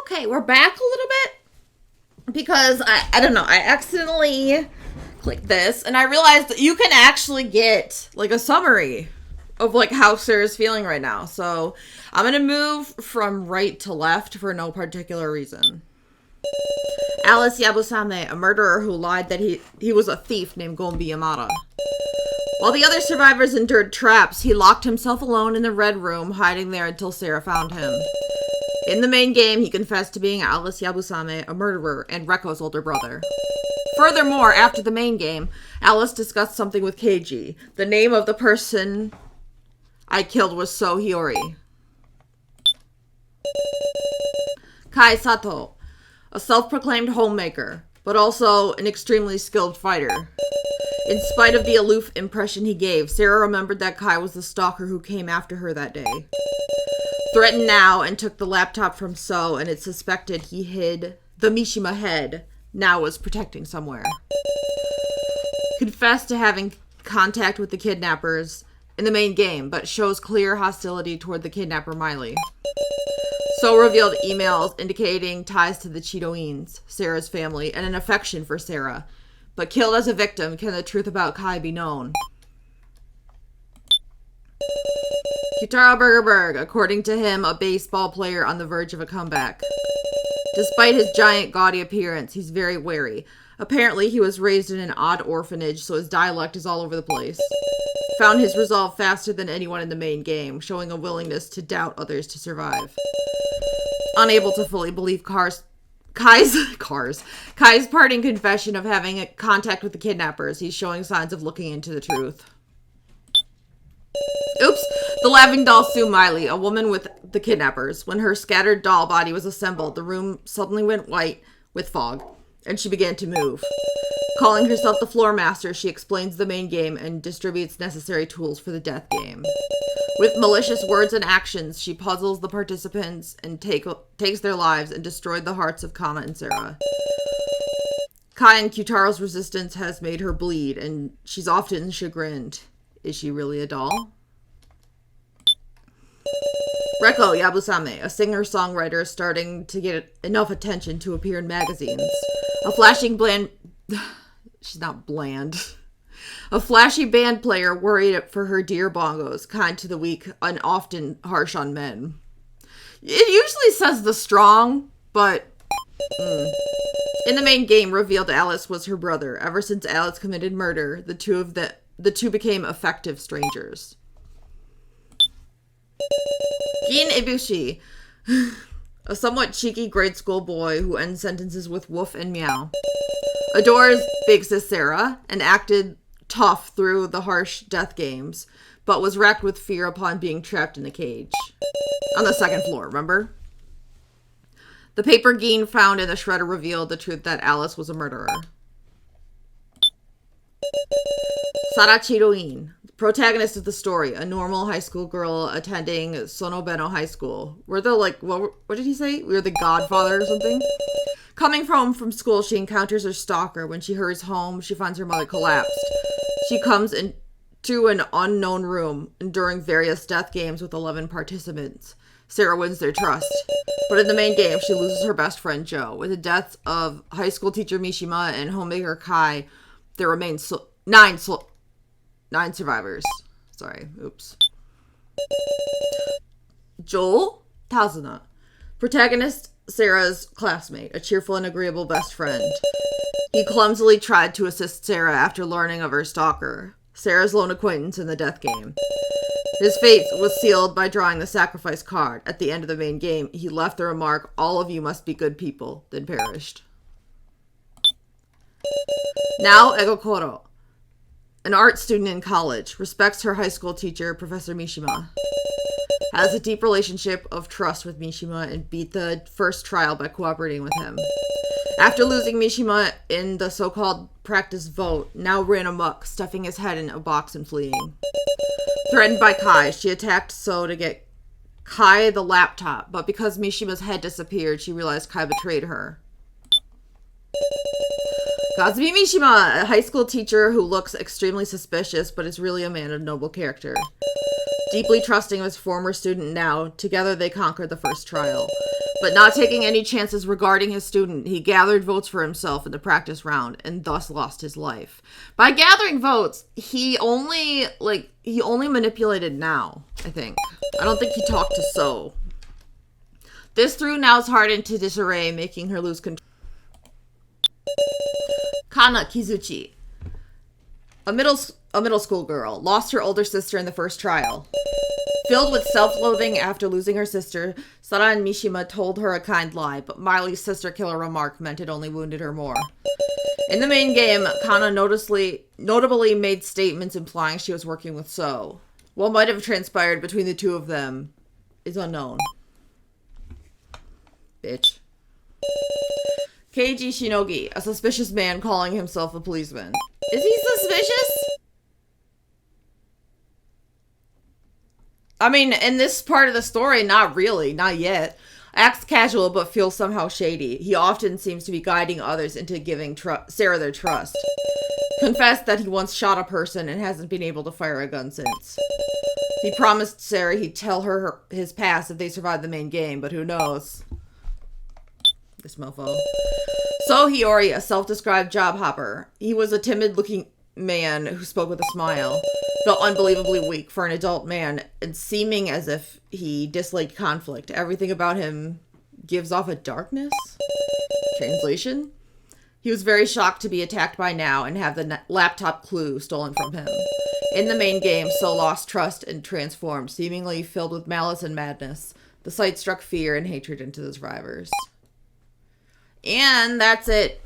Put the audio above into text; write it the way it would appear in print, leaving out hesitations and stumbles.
Okay, we're back a little bit because I don't know, I accidentally clicked this and I realized that you can actually get like a summary of like how Sarah's feeling right now. So I'm gonna move from right to left for no particular reason. Alice Yabusame, a murderer who lied that he was a thief named Gombi Yamada. While the other survivors endured traps, he locked himself alone in the red room, hiding there until Sarah found him. In the main game, he confessed to being Alice Yabusame, a murderer, and Recco's older brother. Furthermore, after the main game, Alice discussed something with Keiji. The name of the person I killed was So Hiyori. Kai Sato, a self-proclaimed homemaker, but also an extremely skilled fighter. In spite of the aloof impression he gave, Sarah remembered that Kai was the stalker who came after her that day. Threatened now and took the laptop from So, and it's suspected he hid the Mishima head, now was protecting somewhere. Confessed to having contact with the kidnappers in the main game, but shows clear hostility toward the kidnapper Miley. So revealed emails indicating ties to the Chidoines, Sarah's family, and an affection for Sarah. But killed as a victim, can the truth about Kai be known? Kitara Bergerberg, according to him, a baseball player on the verge of a comeback. Despite his giant, gaudy appearance, he's very wary. Apparently, he was raised in an odd orphanage, so his dialect is all over the place. Found his resolve faster than anyone in the main game, showing a willingness to doubt others to survive. Unable to fully believe Kai's parting confession of having a contact with the kidnappers, he's showing signs of looking into the truth. Oops! The laughing doll Sue Miley, a woman with the kidnappers. When her scattered doll body was assembled, the room suddenly went white with fog, and she began to move. Calling herself the Floor Master, she explains the main game and distributes necessary tools for the death game. With malicious words and actions, she puzzles the participants and takes their lives and destroyed the hearts of Kana and Sarah. Kai and Kyutaro's resistance has made her bleed, and she's often chagrined. Is she really a doll? Recco Yabusame, a singer-songwriter starting to get enough attention to appear in magazines. A flashing bland... She's not bland. A flashy band player worried for her dear bongos, kind to the weak and often harsh on men. It usually says the strong, but... In the main game, revealed Alice was her brother. Ever since Alice committed murder, the two became effective strangers. Gin Ibushi, a somewhat cheeky grade school boy who ends sentences with woof and meow. Adores big sis Sarah and acted tough through the harsh death games, but was racked with fear upon being trapped in a cage. On the second floor, remember? The paper Gin found in the shredder revealed the truth that Alice was a murderer. Sarachiroin, protagonist of the story, a normal high school girl attending Sonobeno High School. We're the, what did he say? We're the godfather or something? Coming home from school, she encounters her stalker. When she hurries home, she finds her mother collapsed. She comes into an unknown room, enduring various death games with 11 participants. Sarah wins their trust. But in the main game, she loses her best friend, Joe. With the deaths of high school teacher Mishima and homemaker Kai, there remain nine survivors. Sorry, oops. Joel Tazuna, protagonist Sarah's classmate, a cheerful and agreeable best friend. He clumsily tried to assist Sarah after learning of her stalker, Sarah's lone acquaintance in the death game. His fate was sealed by drawing the sacrifice card. At the end of the main game, he left the remark, "All of you must be good people," then perished. Now Egokoro, an art student in college, respects her high school teacher, Professor Mishima. Has a deep relationship of trust with Mishima and beat the first trial by cooperating with him. After losing Mishima in the so-called practice vote, now ran amok, stuffing his head in a box and fleeing. Threatened by Kai, she attacked So to get Kai the laptop, but because Mishima's head disappeared, she realized Kai betrayed her. Kazubi Mishima, a high school teacher who looks extremely suspicious, but is really a man of noble character. Deeply trusting of his former student now, together they conquered the first trial. But not taking any chances regarding his student, he gathered votes for himself in the practice round and thus lost his life. By gathering votes, he only manipulated Now, I think. I don't think he talked to So. This threw Nao's heart into disarray, making her lose control. Kana Kizuchi, a middle school girl, lost her older sister in the first trial. Filled with self-loathing after losing her sister, Sara and Mishima told her a kind lie, but Miley's sister-killer remark meant it only wounded her more. In the main game, Kana notably made statements implying she was working with So. What might have transpired between the two of them is unknown. Bitch. Keiji Shinogi, a suspicious man calling himself a policeman. Is he suspicious? I mean, in this part of the story, not really, not yet. Acts casual, but feels somehow shady. He often seems to be guiding others into giving Sarah their trust. Confessed that he once shot a person and hasn't been able to fire a gun since. He promised Sarah he'd tell her his past if they survived the main game, but who knows? This mofo. So Hiyori, a self-described job hopper. He was a timid-looking man who spoke with a smile. Felt unbelievably weak for an adult man, and seeming as if he disliked conflict. Everything about him gives off a darkness? Translation? He was very shocked to be attacked by Now and have the laptop clue stolen from him. In the main game, So lost trust and transformed, seemingly filled with malice and madness. The sight struck fear and hatred into the survivors. And that's it